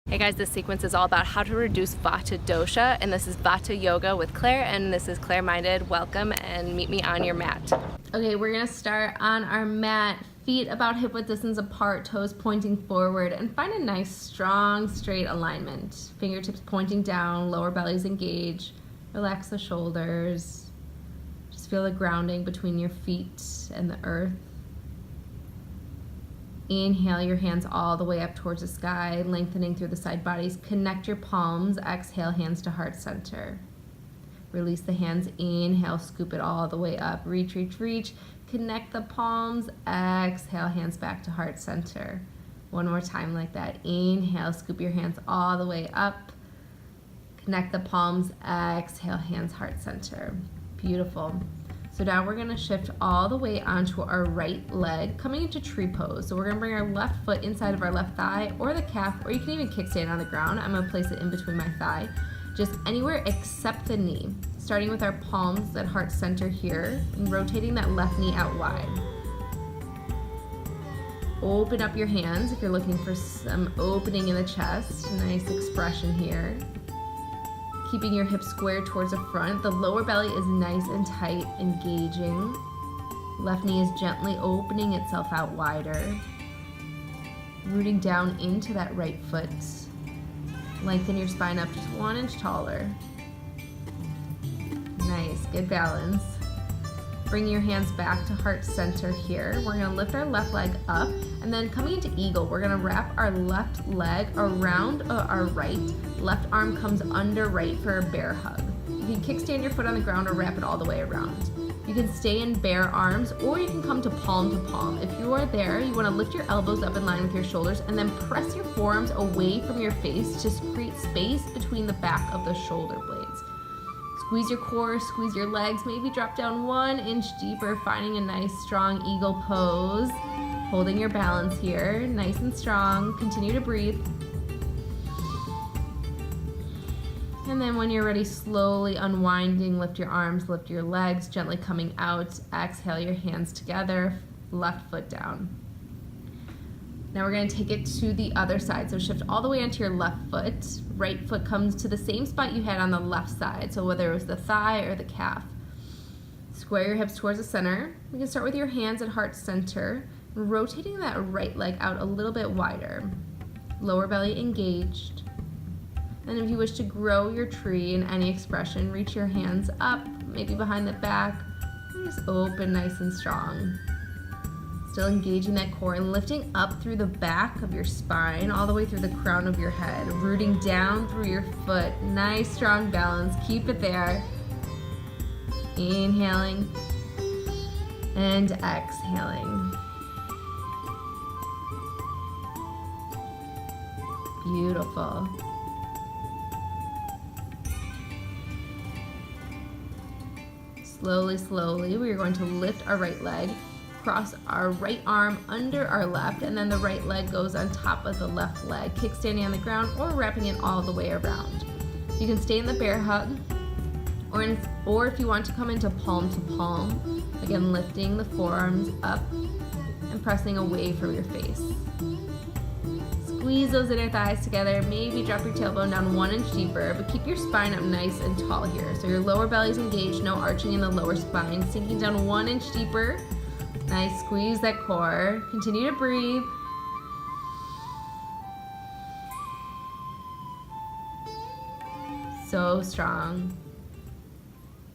Hey guys, this sequence is all about how to reduce Vata Dosha, and this is Vata Yoga with Claire, and this is Claire Minded. Welcome and meet me on your mat. Okay, we're gonna start on our mat, feet about hip-width distance apart, toes pointing forward, and find a nice, strong, straight alignment. Fingertips pointing down, lower belly's engaged. Relax the shoulders. Just feel the grounding between your feet and the earth. Inhale your hands all the way up towards the sky, lengthening through the side bodies. Connect your palms. Exhale, hands to heart center. Release the hands. Inhale, scoop it all the way up. Reach, reach, reach. Connect the palms. Exhale, hands back to heart center. One more time like that. Inhale, scoop your hands all the way up. Connect the palms. Exhale, hands heart center. Beautiful. So now we're gonna shift all the way onto our right leg, coming into tree pose. So we're gonna bring our left foot inside of our left thigh or the calf, or you can even kickstand on the ground. I'm gonna place it in between my thigh, just anywhere except the knee. Starting with our palms at heart center here, and rotating that left knee out wide. Open up your hands if you're looking for some opening in the chest. Nice expression here. Keeping your hips squared towards the front. The lower belly is nice and tight, engaging. Left knee is gently opening itself out wider. Rooting down into that right foot. Lengthen your spine up just 1 inch taller. Nice, good balance. Bring your hands back to heart center here. We're gonna lift our left leg up, and then coming into eagle, we're gonna wrap our left leg around our right. Left arm comes under right for a bear hug. You can kickstand your foot on the ground or wrap it all the way around. You can stay in bear arms, or you can come to palm. If you are there, you wanna lift your elbows up in line with your shoulders, and then press your forearms away from your face to create space between the back of the shoulder blades. Squeeze your core, squeeze your legs, maybe drop down 1 inch deeper, finding a nice strong eagle pose. Holding your balance here, nice and strong. Continue to breathe. And then when you're ready, slowly unwinding, lift your arms, lift your legs, gently coming out. Exhale your hands together, left foot down. Now we're gonna take it to the other side. So shift all the way onto your left foot. Right foot comes to the same spot you had on the left side. So whether it was the thigh or the calf. Square your hips towards the center. We can start with your hands at heart center, rotating that right leg out a little bit wider. Lower belly engaged. And if you wish to grow your tree in any expression, reach your hands up, maybe behind the back, and just open nice and strong. Still engaging that core and lifting up through the back of your spine, all the way through the crown of your head, rooting down through your foot. Nice, strong balance. Keep it there. Inhaling and exhaling. Beautiful. Slowly, slowly, we are going to lift our right leg, cross our right arm under our left, and then the right leg goes on top of the left leg, kickstanding on the ground or wrapping it all the way around. You can stay in the bear hug, or if you want to come into palm to palm, again lifting the forearms up and pressing away from your face. Squeeze those inner thighs together, maybe drop your tailbone down 1 inch deeper, but keep your spine up nice and tall here. So your lower belly's engaged, no arching in the lower spine, sinking down 1 inch deeper. Nice, squeeze that core. Continue to breathe. So strong.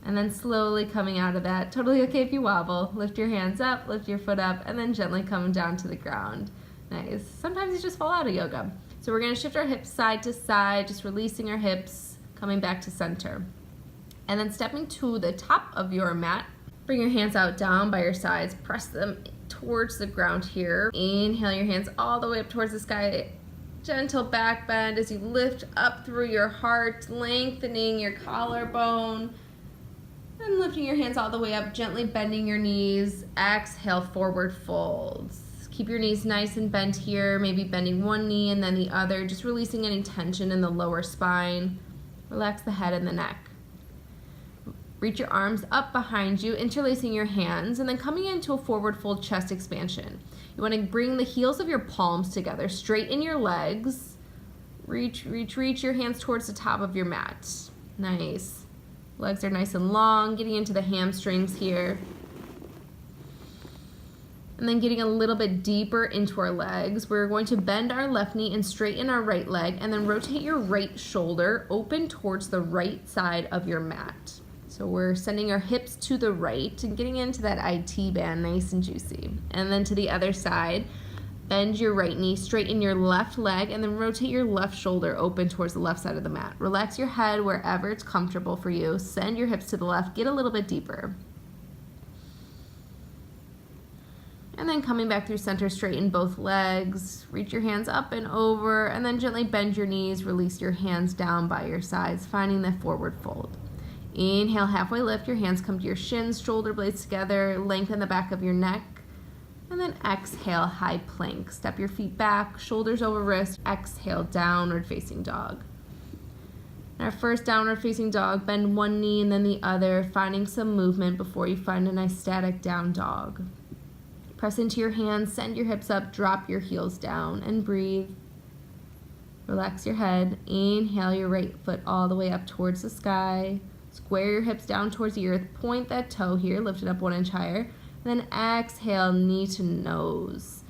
And then slowly coming out of that, totally okay if you wobble. Lift your hands up, lift your foot up, and then gently come down to the ground. Nice. Sometimes you just fall out of yoga. So we're gonna shift our hips side to side, just releasing our hips, coming back to center. And then stepping to the top of your mat, bring your hands out down by your sides, press them towards the ground here. Inhale your hands all the way up towards the sky. Gentle back bend as you lift up through your heart, lengthening your collarbone. And lifting your hands all the way up, gently bending your knees. Exhale, forward folds. Keep your knees nice and bent here, maybe bending one knee and then the other, just releasing any tension in the lower spine. Relax the head and the neck. Reach your arms up behind you, interlacing your hands, and then coming into a forward fold chest expansion. You want to bring the heels of your palms together, straighten your legs, Reach your hands towards the top of your mat. Nice. Legs are nice and long, getting into the hamstrings here. And then getting a little bit deeper into our legs, we're going to bend our left knee and straighten our right leg, and then rotate your right shoulder open towards the right side of your mat. So we're sending our hips to the right and getting into that IT band nice and juicy. And then to the other side, bend your right knee, straighten your left leg, and then rotate your left shoulder open towards the left side of the mat. Relax your head wherever it's comfortable for you. Send your hips to the left, get a little bit deeper. And then coming back through center, straighten both legs, reach your hands up and over, and then gently bend your knees, release your hands down by your sides, finding the forward fold. Inhale, halfway lift, your hands come to your shins, shoulder blades together, lengthen the back of your neck, and then exhale, high plank. Step your feet back, shoulders over wrist, exhale, downward facing dog. Our first downward facing dog, bend one knee and then the other, finding some movement before you find a nice static down dog. Press into your hands, send your hips up, drop your heels down, and breathe. Relax your head. Inhale your right foot all the way up towards the sky. Square your hips down towards the earth. Point that toe here, lift it up 1 inch higher. And then exhale, knee to nose.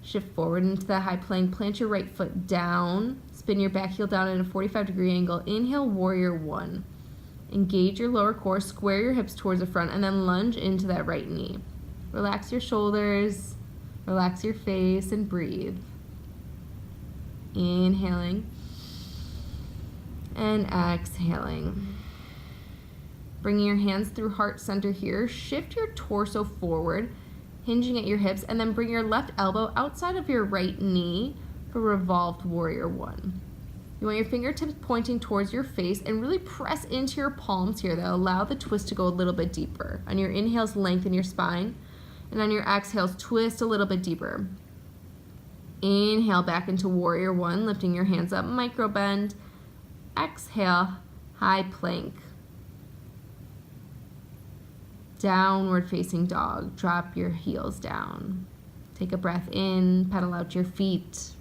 Shift forward into the high plank. Plant your right foot down. Spin your back heel down at a 45-degree angle. Inhale, warrior one. Engage your lower core, square your hips towards the front, and then lunge into that right knee. Relax your shoulders, relax your face, and breathe. Inhaling and exhaling. Bringing your hands through heart center here. Shift your torso forward, hinging at your hips, and then bring your left elbow outside of your right knee for revolved warrior one. You want your fingertips pointing towards your face and really press into your palms here. That'll allow the twist to go a little bit deeper. On your inhales, lengthen your spine. And on your exhales, twist a little bit deeper. Inhale back into warrior one, lifting your hands up, micro bend. Exhale, high plank. Downward facing dog, drop your heels down. Take a breath in, pedal out your feet.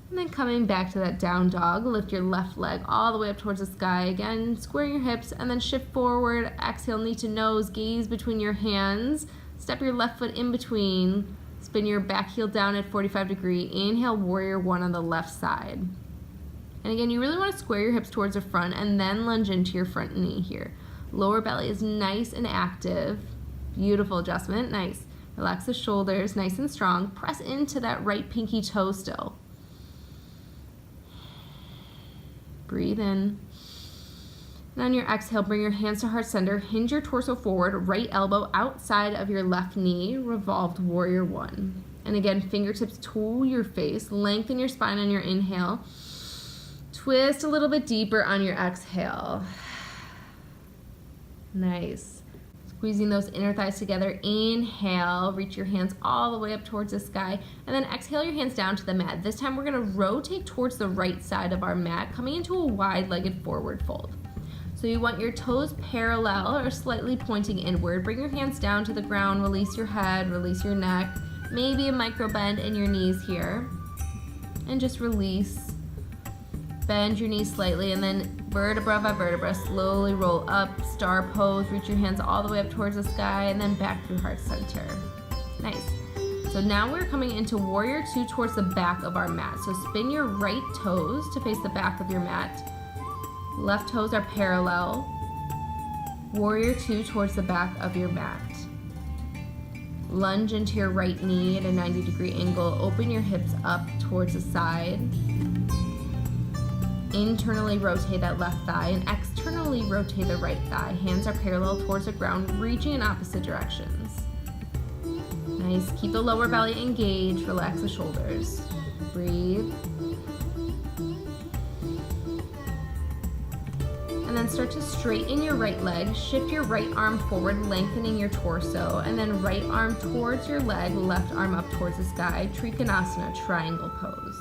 And then coming back to that down dog, lift your left leg all the way up towards the sky. Again, square your hips and then shift forward. Exhale, knee to nose, gaze between your hands. Step your left foot in between. Spin your back heel down at 45-degree. Inhale, warrior one on the left side. And again, you really want to square your hips towards the front and then lunge into your front knee here. Lower belly is nice and active. Beautiful adjustment, nice. Relax the shoulders, nice and strong. Press into that right pinky toe still. Breathe in. And on your exhale, bring your hands to heart center, hinge your torso forward, right elbow outside of your left knee, revolved warrior one. And again, fingertips to your face, lengthen your spine on your inhale, twist a little bit deeper on your exhale. Nice. Squeezing those inner thighs together. Inhale, reach your hands all the way up towards the sky, and then exhale your hands down to the mat. This time we're gonna rotate towards the right side of our mat, coming into a wide-legged forward fold. So you want your toes parallel or slightly pointing inward. Bring your hands down to the ground, release your head, release your neck, maybe a micro bend in your knees here, and just release. Bend your knees slightly, and then vertebra by vertebra, slowly roll up, star pose, reach your hands all the way up towards the sky, and then back through heart center. Nice. So now we're coming into warrior two towards the back of our mat. So spin your right toes to face the back of your mat. Left toes are parallel. Warrior two towards the back of your mat. Lunge into your right knee at a 90-degree angle. Open your hips up towards the side. Internally rotate that left thigh and externally rotate the right thigh. Hands are parallel towards the ground, reaching in opposite directions. Nice. Keep the lower belly engaged. Relax the shoulders. Breathe. And then start to straighten your right leg. Shift your right arm forward, lengthening your torso. And then right arm towards your leg, left arm up towards the sky. Trikonasana, triangle pose.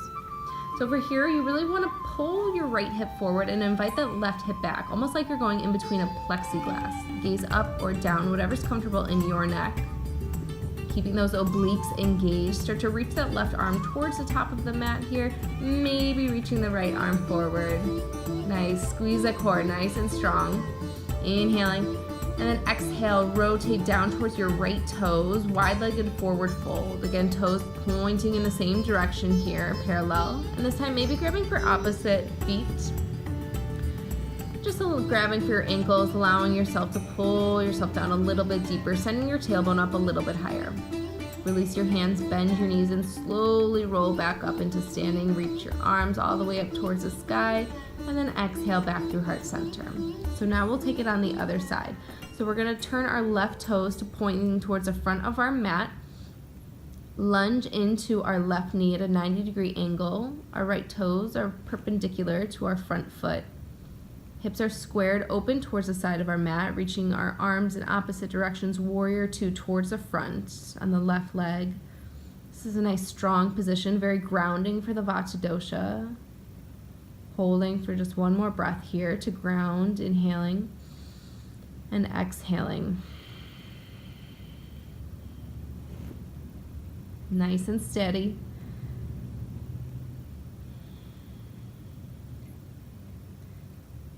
So over here, you really want to pull your right hip forward and invite that left hip back, almost like you're going in between a plexiglass. Gaze up or down, whatever's comfortable in your neck. keeping those obliques engaged. Start to reach that left arm towards the top of the mat here, maybe reaching the right arm forward. Nice, squeeze that core nice and strong. Inhaling, and then exhale, rotate down towards your right toes, wide-legged forward fold. Again, toes pointing in the same direction here, parallel. And this time, maybe grabbing for opposite feet. Just a little grabbing for your ankles, allowing yourself to pull yourself down a little bit deeper, sending your tailbone up a little bit higher. Release your hands, bend your knees, and slowly roll back up into standing. Reach your arms all the way up towards the sky, and then exhale back through heart center. So now we'll take it on the other side. So we're going to turn our left toes to pointing towards the front of our mat. Lunge into our left knee at a 90-degree angle. Our right toes are perpendicular to our front foot. Hips are squared open towards the side of our mat, reaching our arms in opposite directions, warrior two towards the front on the left leg. This is a nice strong position, very grounding for the Vata Dosha. Holding for just one more breath here to ground, inhaling and exhaling. Nice and steady.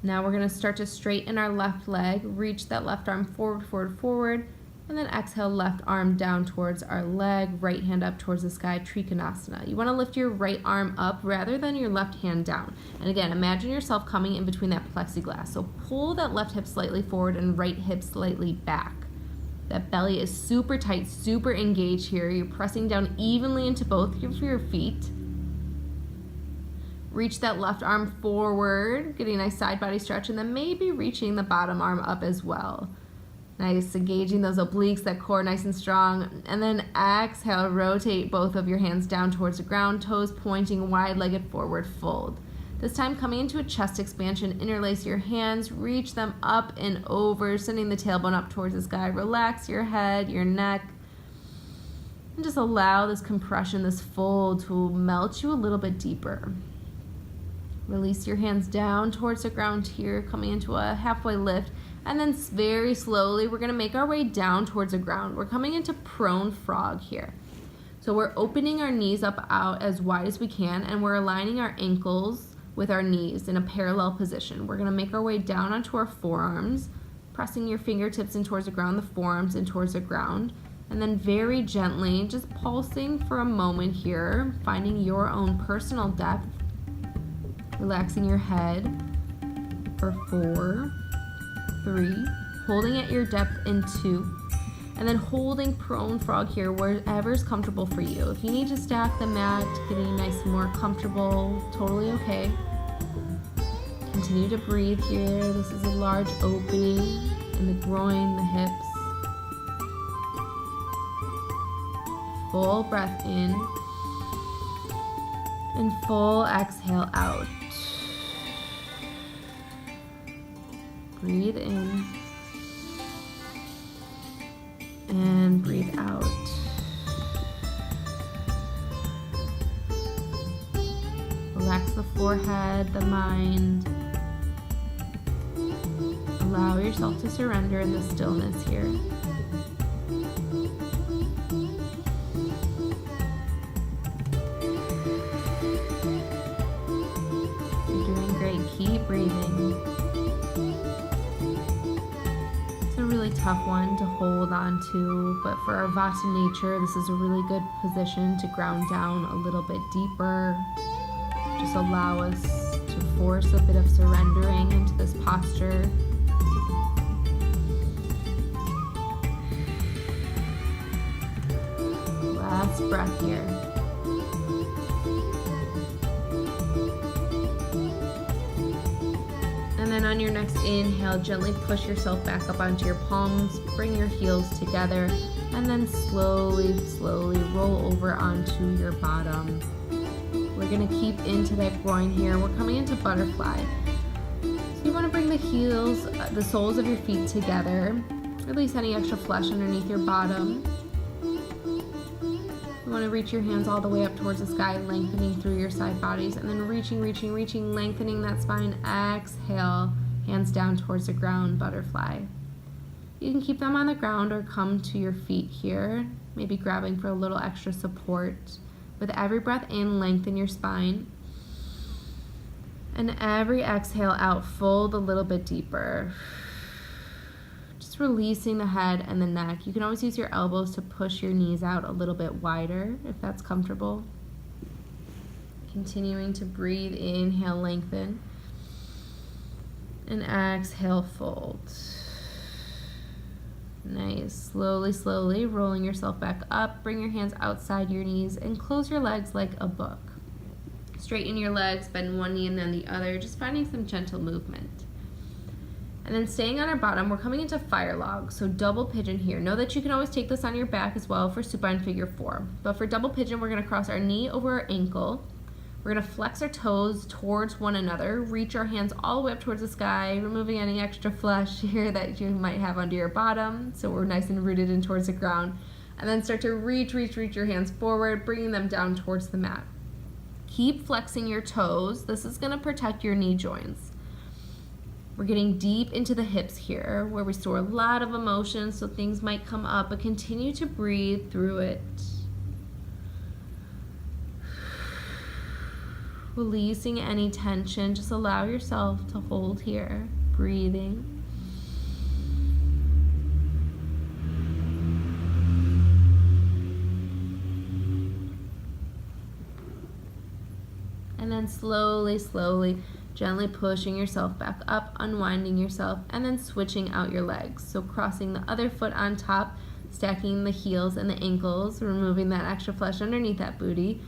Now we're going to start to straighten our left leg, reach that left arm forward, forward, forward, and then exhale, left arm down towards our leg, right hand up towards the sky, Trikonasana. You want to lift your right arm up rather than your left hand down. And again, imagine yourself coming in between that plexiglass. So pull that left hip slightly forward and right hip slightly back. That belly is super tight, super engaged here. You're pressing down evenly into both of your feet. Reach that left arm forward, getting a nice side body stretch, and then maybe reaching the bottom arm up as well. Nice, engaging those obliques, that core nice and strong. And then exhale, rotate both of your hands down towards the ground, toes pointing, wide-legged forward fold. This time coming into a chest expansion, interlace your hands, reach them up and over, sending the tailbone up towards the sky. Relax your head, your neck, and just allow this compression, this fold to melt you a little bit deeper. Release your hands down towards the ground here, coming into a halfway lift. And then very slowly, we're going to make our way down towards the ground. We're coming into prone frog here. So we're opening our knees up out as wide as we can, and we're aligning our ankles with our knees in a parallel position. We're going to make our way down onto our forearms, pressing your fingertips in towards the ground, the forearms in towards the ground, and then very gently, just pulsing for a moment here, finding your own personal depth. Relaxing your head for 4, 3, holding at your depth in 2, and then holding prone frog here wherever is comfortable for you. If you need to stack the mat, getting nice and more comfortable, totally okay. Continue to breathe here. This is a large opening in the groin, the hips. Full breath in and full exhale out. Breathe in and breathe out. Relax the forehead, the mind. Allow yourself to surrender in the stillness here. You're doing great. Keep breathing. Tough one to hold on to, but for our Vata nature, this is a really good position to ground down a little bit deeper. Just allow us to force a bit of surrendering into this posture. Last breath here. And then on your next inhale, gently push yourself back up onto your palms, bring your heels together, and then slowly, slowly roll over onto your bottom. We're gonna keep into that groin here. We're coming into butterfly. So you wanna bring the heels, the soles of your feet together, release any extra flesh underneath your bottom. You want to reach your hands all the way up towards the sky, lengthening through your side bodies, and then reaching, lengthening that spine. Exhale, hands down towards the ground, butterfly. You can keep them on the ground or come to your feet here. maybe grabbing for a little extra support. With every breath in, lengthen your spine. And every exhale out, fold a little bit deeper. Just releasing the head and the neck. You can always use your elbows to push your knees out a little bit wider if that's comfortable. Continuing to breathe, inhale, lengthen. And exhale, fold. Nice. Slowly, slowly rolling yourself back up. Bring your hands outside your knees and close your legs like a book. Straighten your legs, bend one knee and then the other, just finding some gentle movement. And then staying on our bottom, we're coming into fire log, so double pigeon here. Know that you can always take this on your back as well for supine figure 4. But for double pigeon, we're going to cross our knee over our ankle. We're going to flex our toes towards one another, reach our hands all the way up towards the sky, removing any extra flesh here that you might have under your bottom, so we're nice and rooted in towards the ground. And then start to reach your hands forward, bringing them down towards the mat. Keep flexing your toes. This is going to protect your knee joints. We're getting deep into the hips here, where we store a lot of emotions, so things might come up, but continue to breathe through it. Releasing any tension, just allow yourself to hold here, breathing. And then slowly, gently pushing yourself back up, unwinding yourself, and then switching out your legs. So crossing the other foot on top, stacking the heels and the ankles, removing that extra flesh underneath that booty.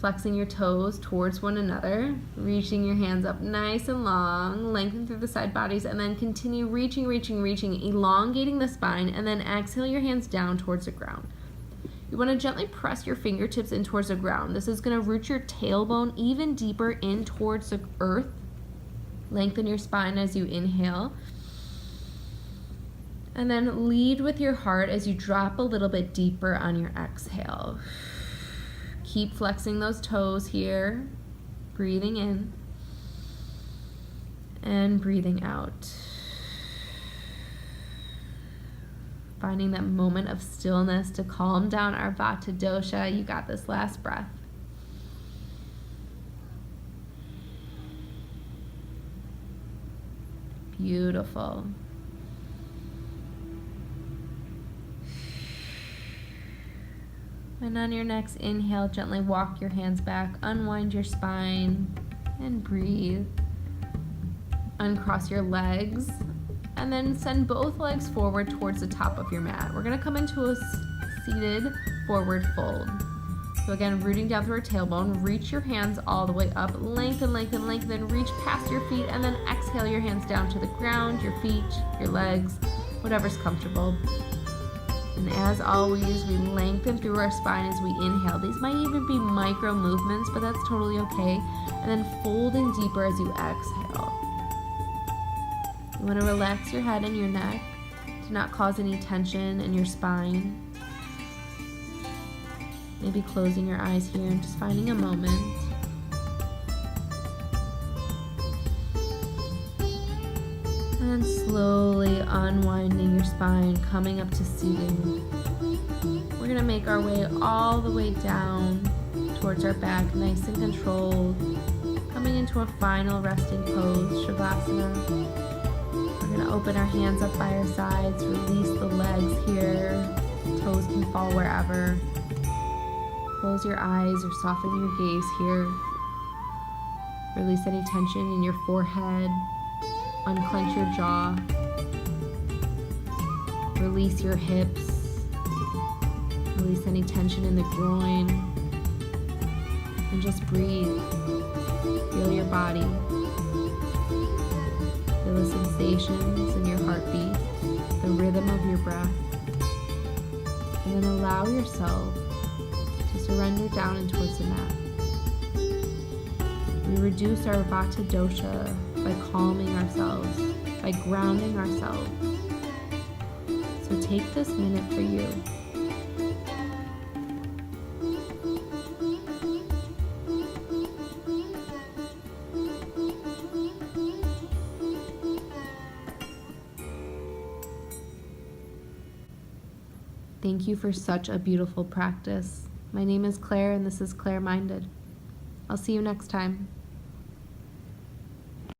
Flexing your toes towards one another, reaching your hands up nice and long, lengthen through the side bodies, and then continue reaching, elongating the spine, and then exhale your hands down towards the ground. You want to gently press your fingertips in towards the ground. This is going to root your tailbone even deeper in towards the earth. Lengthen your spine as you inhale. And then lead with your heart as you drop a little bit deeper on your exhale. Keep flexing those toes here, breathing in and breathing out. Finding that moment of stillness to calm down our Vata Dosha. You got this, last breath. Beautiful. And on your next inhale, gently walk your hands back, unwind your spine, and breathe. Uncross your legs, and then send both legs forward towards the top of your mat. We're gonna come into a seated forward fold. So again, rooting down through our tailbone, reach your hands all the way up, lengthen, reach past your feet, and then exhale your hands down to the ground, your feet, your legs, whatever's comfortable. And as always, we lengthen through our spine as we inhale. These might even be micro movements, but that's totally okay. And then fold in deeper as you exhale. You want to relax your head and your neck to not cause any tension in your spine. Maybe closing your eyes here and just finding a moment. And slowly unwinding your spine, coming up to seating. We're going to make our way all the way down towards our back, nice and controlled. Coming into a final resting pose, Shavasana. We're going to open our hands up by our sides, release the legs here. Toes can fall wherever. Close your eyes or soften your gaze here. Release any tension in your forehead. Unclench your jaw. Release your hips. Release any tension in the groin. And just breathe. Feel your body. Feel the sensations in your heartbeat, the rhythm of your breath. And then allow yourself to surrender down and towards the mat. We reduce our Vata Dosha by calming ourselves, by grounding ourselves. So take this minute for you. Thank you for such a beautiful practice. My name is Claire, and this is Clare Minded. I'll see you next time.